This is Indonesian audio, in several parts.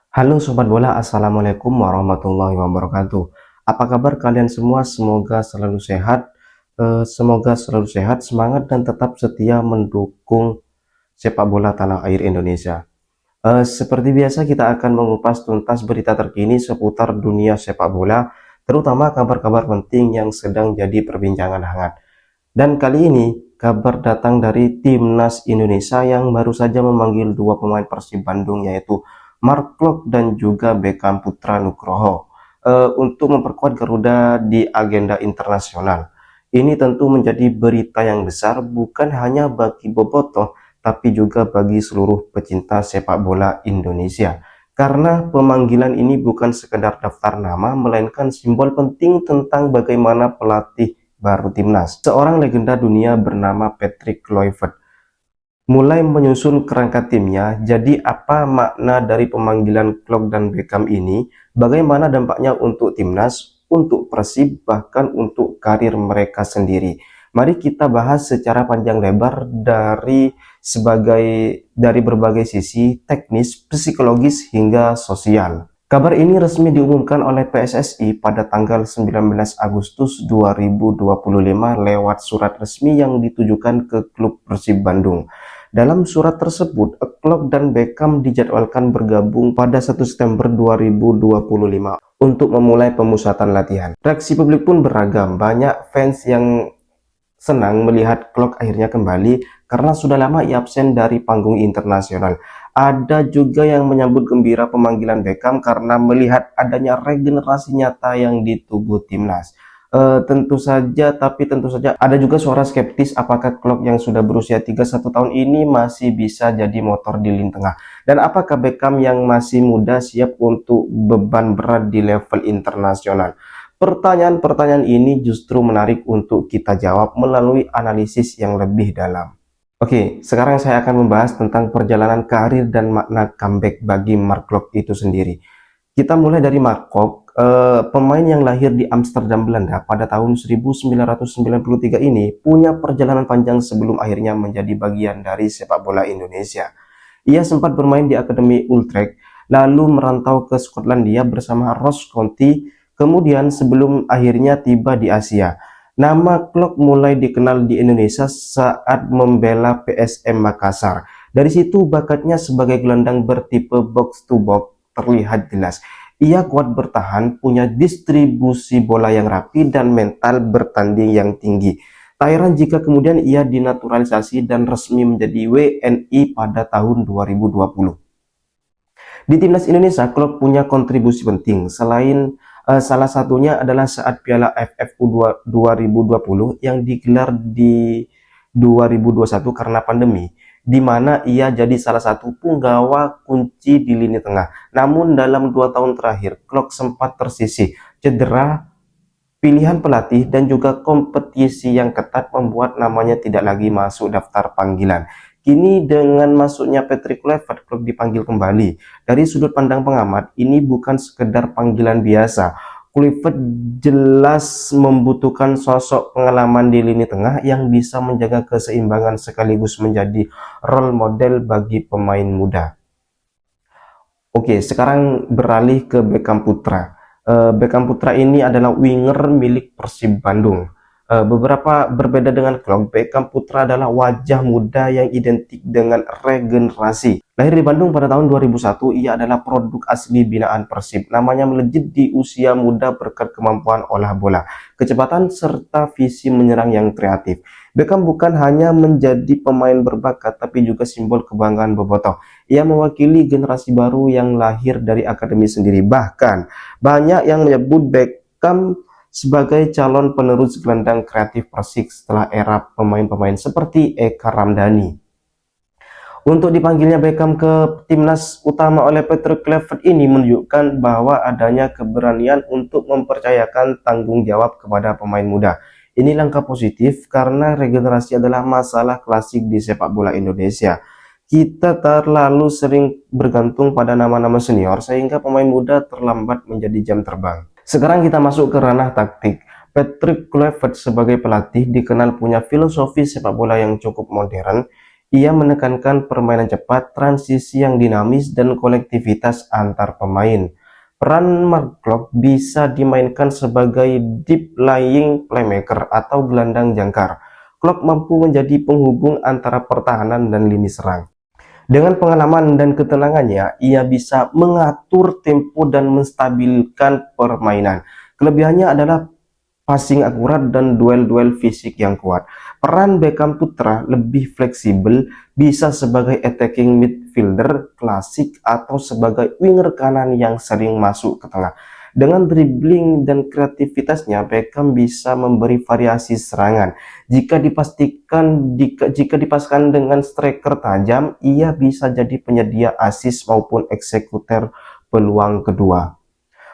Halo Sobat Bola, Assalamualaikum warahmatullahi wabarakatuh. Apa kabar kalian semua? Semoga selalu sehat, semangat dan tetap setia mendukung sepak bola tanah air Indonesia. Seperti biasa kita akan mengupas tuntas berita terkini seputar dunia sepak bola, terutama kabar-kabar penting yang sedang jadi perbincangan hangat. Dan kali ini kabar datang dari Timnas Indonesia yang baru saja memanggil dua pemain Persib Bandung, yaitu Mark Klok dan juga Beckham Putra Nugroho untuk memperkuat Garuda di agenda internasional. Ini tentu menjadi berita yang besar bukan hanya bagi Bobotoh tapi juga bagi seluruh pecinta sepak bola Indonesia. Karena pemanggilan ini bukan sekedar daftar nama, melainkan simbol penting tentang bagaimana pelatih baru timnas. Seorang legenda dunia bernama Patrick Kluivert mulai menyusun kerangka timnya. Jadi apa makna dari pemanggilan Klok dan Beckham ini? Bagaimana dampaknya untuk timnas, untuk Persib, bahkan untuk karir mereka sendiri? Mari kita bahas secara panjang lebar dari berbagai sisi teknis, psikologis hingga sosial. Kabar ini resmi diumumkan oleh PSSI pada tanggal 19 Agustus 2025 lewat surat resmi yang ditujukan ke klub Persib Bandung. Dalam surat tersebut, Klok dan Beckham dijadwalkan bergabung pada 1 September 2025 untuk memulai pemusatan latihan. Reaksi publik pun beragam. Banyak fans yang senang melihat Klok akhirnya kembali karena sudah lama ia absen dari panggung internasional. Ada juga yang menyambut gembira pemanggilan Beckham karena melihat adanya regenerasi nyata yang di tubuh timnas. Tentu saja ada juga suara skeptis apakah Klok yang sudah berusia 31 tahun ini masih bisa jadi motor di lini tengah, dan apakah Beckham yang masih muda siap untuk beban berat di level internasional. Pertanyaan-pertanyaan ini justru menarik untuk kita jawab melalui analisis yang lebih dalam. Oke, sekarang saya akan membahas tentang perjalanan karir dan makna comeback bagi Mark Klok itu sendiri. Kita mulai dari Mark Klok, pemain yang lahir di Amsterdam, Belanda pada tahun 1993 ini punya perjalanan panjang sebelum akhirnya menjadi bagian dari sepak bola Indonesia. Ia sempat bermain di Akademi Utrecht, lalu merantau ke Skotlandia bersama Ross County, kemudian sebelum akhirnya tiba di Asia. Nama Klok mulai dikenal di Indonesia saat membela PSM Makassar. Dari situ bakatnya sebagai gelandang bertipe box to box terlihat jelas. Ia kuat bertahan, punya distribusi bola yang rapi, dan mental bertanding yang tinggi. Tak heran jika kemudian ia dinaturalisasi dan resmi menjadi WNI pada tahun 2020. Di timnas Indonesia, Klok punya kontribusi penting. Salah satunya adalah saat Piala AFF 2020 yang digelar di 2021 karena pandemi, di mana ia jadi salah satu punggawa kunci di lini tengah. Namun dalam 2 tahun terakhir, Klok sempat tersisih. Cedera, pilihan pelatih, dan juga kompetisi yang ketat membuat namanya tidak lagi masuk daftar panggilan. Kini dengan masuknya Patrick Kluivert, Klok dipanggil kembali. Dari sudut pandang pengamat, ini bukan sekedar panggilan biasa. Kluivert jelas membutuhkan sosok pengalaman di lini tengah yang bisa menjaga keseimbangan sekaligus menjadi role model bagi pemain muda. Oke, sekarang beralih ke Beckham Putra. Beckham Putra ini adalah winger milik Persib Bandung. Beberapa berbeda dengan Klok, Beckham Putra adalah wajah muda yang identik dengan regenerasi. Lahir di Bandung pada tahun 2001, ia adalah produk asli binaan Persib. Namanya melejit di usia muda berkat kemampuan olah bola, kecepatan, serta visi menyerang yang kreatif. Beckham bukan hanya menjadi pemain berbakat, tapi juga simbol kebanggaan Bobotoh. Ia mewakili generasi baru yang lahir dari akademi sendiri. Bahkan, banyak yang menyebut Beckham sebagai calon penerus gelandang kreatif Persik setelah era pemain-pemain seperti Eka Ramdani. Untuk dipanggilnya Beckham ke timnas utama oleh Patrick Kluivert ini menunjukkan bahwa adanya keberanian untuk mempercayakan tanggung jawab kepada pemain muda. Ini langkah positif karena regenerasi adalah masalah klasik di sepak bola Indonesia. Kita terlalu sering bergantung pada nama-nama senior sehingga pemain muda terlambat menjadi jam terbang. Sekarang kita masuk ke ranah taktik. Patrick Kluivert sebagai pelatih dikenal punya filosofi sepak bola yang cukup modern. Ia menekankan permainan cepat, transisi yang dinamis, dan kolektivitas antar pemain. Peran Mark Klok bisa dimainkan sebagai deep lying playmaker atau gelandang jangkar. Klok mampu menjadi penghubung antara pertahanan dan lini serang. Dengan pengalaman dan ketenangannya, ia bisa mengatur tempo dan menstabilkan permainan. Kelebihannya adalah passing akurat dan duel-duel fisik yang kuat. Peran Beckham Putra lebih fleksibel, bisa sebagai attacking midfielder klasik atau sebagai winger kanan yang sering masuk ke tengah. Dengan dribbling dan kreativitasnya, Beckham bisa memberi variasi serangan. Jika dipaskan dengan striker tajam, ia bisa jadi penyedia assist maupun eksekutor peluang kedua.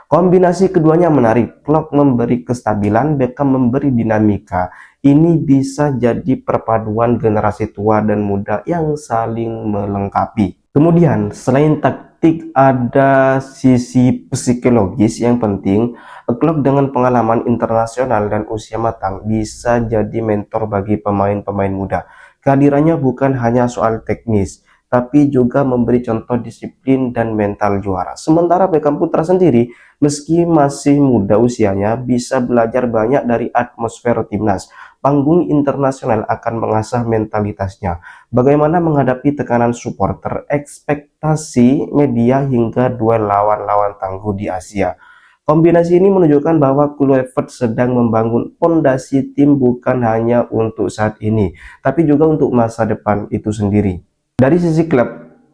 Kombinasi keduanya menarik. Klok memberi kestabilan, Beckham memberi dinamika. Ini bisa jadi perpaduan generasi tua dan muda yang saling melengkapi. Kemudian, selain taktik, ada sisi psikologis yang penting. Klok dengan pengalaman internasional dan usia matang bisa jadi mentor bagi pemain-pemain muda. Kehadirannya bukan hanya soal teknis, tapi juga memberi contoh disiplin dan mental juara. Sementara Beckham Putra sendiri, meski masih muda usianya, bisa belajar banyak dari atmosfer timnas. Panggung internasional akan mengasah mentalitasnya. Bagaimana menghadapi tekanan supporter, ekspektasi media, hingga duel lawan-lawan tangguh di Asia. Kombinasi ini menunjukkan bahwa Kluivert sedang membangun fondasi tim bukan hanya untuk saat ini, tapi juga untuk masa depan itu sendiri. Dari sisi klub,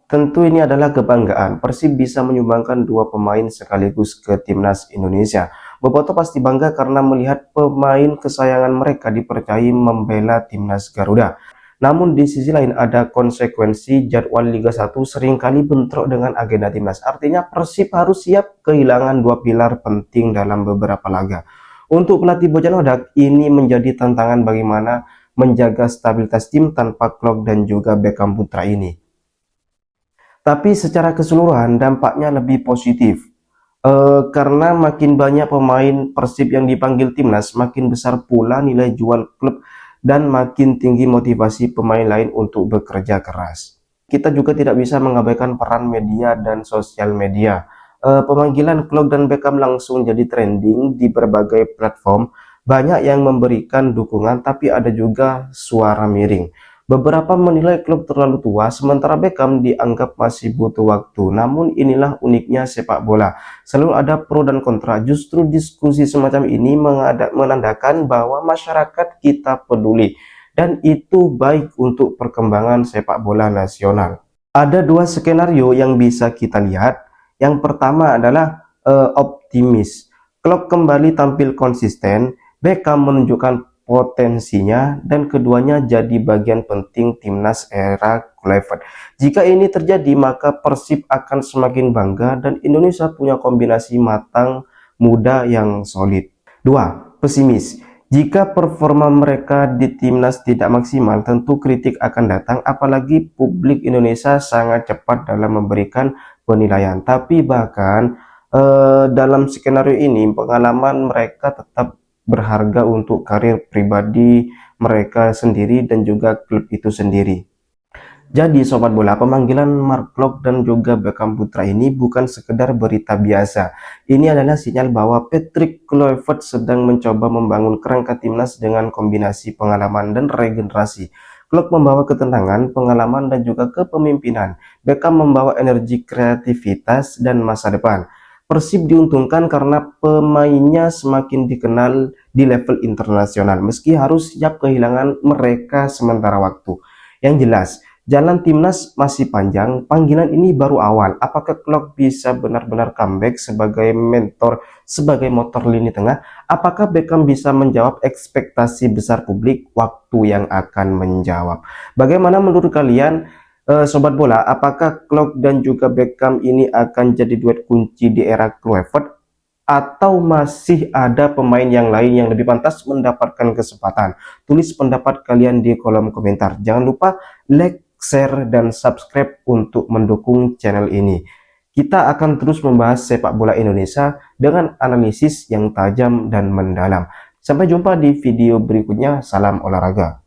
tentu ini adalah kebanggaan. Persib bisa menyumbangkan dua pemain sekaligus ke timnas Indonesia. Bobotoh pasti bangga karena melihat pemain kesayangan mereka dipercayai membela timnas Garuda. Namun di sisi lain ada konsekuensi. Jadwal Liga 1 seringkali bentrok dengan agenda timnas. Artinya Persib harus siap kehilangan dua pilar penting dalam beberapa laga. Untuk pelatih Bojan Hodak, ini menjadi tantangan bagaimana menjaga stabilitas tim tanpa Klok dan juga Beckham Putra ini. Tapi secara keseluruhan dampaknya lebih positif. Karena makin banyak pemain Persib yang dipanggil timnas, makin besar pula nilai jual klub dan makin tinggi motivasi pemain lain untuk bekerja keras. Kita juga tidak bisa mengabaikan peran media dan sosial media. Pemanggilan Klok dan Beckham langsung jadi trending di berbagai platform. Banyak yang memberikan dukungan, tapi ada juga suara miring. Beberapa menilai klub terlalu tua, sementara Beckham dianggap masih butuh waktu. Namun inilah uniknya sepak bola. Selalu ada pro dan kontra. Justru diskusi semacam ini menandakan bahwa masyarakat kita peduli. Dan itu baik untuk perkembangan sepak bola nasional. Ada dua skenario yang bisa kita lihat. Yang pertama adalah optimis. Klub kembali tampil konsisten, Beckham menunjukkan potensinya, dan keduanya jadi bagian penting timnas era Kluivert. Jika ini terjadi, maka Persib akan semakin bangga dan Indonesia punya kombinasi matang muda yang solid. 2. Pesimis. Jika performa mereka di timnas tidak maksimal, tentu kritik akan datang, apalagi publik Indonesia sangat cepat dalam memberikan penilaian. Tapi bahkan dalam skenario ini, pengalaman mereka tetap berharga untuk karir pribadi mereka sendiri dan juga klub itu sendiri. Jadi sobat bola, pemanggilan Mark Klok dan juga Beckham Putra ini bukan sekedar berita biasa. Ini adalah sinyal bahwa Patrick Kluivert sedang mencoba membangun kerangka timnas dengan kombinasi pengalaman dan regenerasi. Klok membawa ketenangan, pengalaman, dan juga kepemimpinan. Beckham membawa energi, kreativitas, dan masa depan. Persib diuntungkan karena pemainnya semakin dikenal di level internasional, meski harus siap kehilangan mereka sementara waktu. Yang jelas, jalan timnas masih panjang, panggilan ini baru awal. Apakah Klok bisa benar-benar comeback sebagai mentor, sebagai motor lini tengah? Apakah Beckham bisa menjawab ekspektasi besar publik? Waktu yang akan menjawab. Bagaimana menurut kalian? Sobat bola, apakah Klok dan juga Beckham ini akan jadi duet kunci di era Kluivert, atau masih ada pemain yang lain yang lebih pantas mendapatkan kesempatan? Tulis pendapat kalian di kolom komentar. Jangan lupa like, share, dan subscribe untuk mendukung channel ini. Kita akan terus membahas sepak bola Indonesia dengan analisis yang tajam dan mendalam. Sampai jumpa di video berikutnya. Salam olahraga.